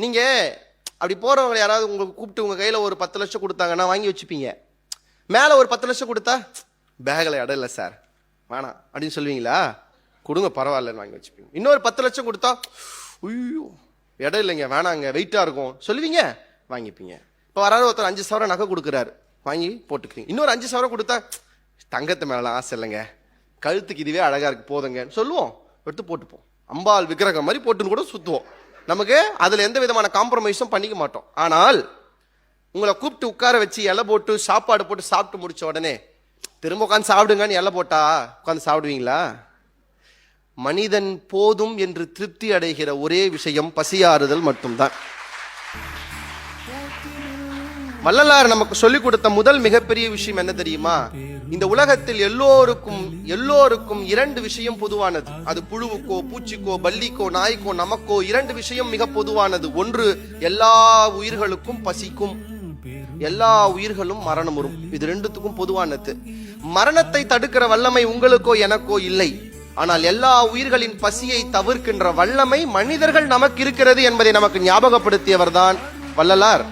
நீங்க அப்படி போறவங்க யாராவது உங்களுக்கு கூப்பிட்டு உங்க கையில ஒரு 10 லட்சம் கொடுத்தாங்கன்னா வாங்கி வச்சுப்பீங்க. மேல ஒரு 10 லட்சம் கொடுத்தா பேக்ல இடம் இல்லை சார் வேணாம் அப்படின்னு சொல்லுவீங்களா? கொடுங்க பரவாயில்லன்னு வாங்கி வச்சுப்பீங்க. இன்னொரு 10 லட்சம் கொடுத்தா ஐயோ இடம் இல்லைங்க வேணாங்க வெயிட்டா இருக்கும் சொல்லுவீங்க, வாங்கிப்பீங்க. இப்போ வராது ஒருத்தர் 5 சவரம் நகை கொடுக்குறாரு, வாங்கி போட்டுக்கிறீங்க. இன்னொரு 5 சவரம் கொடுத்தா தங்கத்தை மேலாம் ஆசை இல்லைங்க, கழுத்துக்கு இதுவே அழகா இருக்கு போதுங்கன்னு சொல்லுவோம், எடுத்து போட்டுப்போம். அம்பாள் விக்கிரகம் மாதிரி போட்டுன்னு கூட சுத்துவோம். நமக்கு அதுல எந்த விதமான காம்ப்ரமைஸும் பண்ணிக்க மாட்டோம். ஆனால் உங்களை கூப்பிட்டு உட்கார வச்சு இலை போட்டு சாப்பாடு போட்டு சாப்பிட்டு முடிச்ச உடனே திரும்ப உட்காந்து சாப்பிடுங்கன்னு இலை போட்டா உட்காந்து சாப்பிடுவீங்களா? மனிதன் போதும் என்று திருப்தி அடைகிற ஒரே விஷயம் பசியாறுதல் மட்டும்தான். வள்ளலார் நமக்கு சொல்லிக் கொடுத்த முதல் மிகப்பெரிய விஷயம் என்ன தெரியுமா? இந்த உலகத்தில் எல்லோருக்கும் 2 விஷயம் பொதுவானது. அது புழுவுக்கோ பூச்சிக்கோ பல்லிக்கோ நாய்க்கோ நமக்கோ 2 விஷயம் மிக பொதுவானது. ஒன்று, எல்லா உயிர்களுக்கும் பசிக்கும், எல்லா உயிர்களும் மரணம் வரும். இது 2த்துக்கும் பொதுவானது. மரணத்தை தடுக்கிற வல்லமை உங்களுக்கோ எனக்கோ இல்லை. ஆனால் எல்லா உயிர்களின் பசியை தவிர்க்கின்ற வல்லமை மனிதர்கள் நமக்கு இருக்கிறது என்பதை நமக்கு ஞாபகப்படுத்தியவர் தான் வள்ளலார்.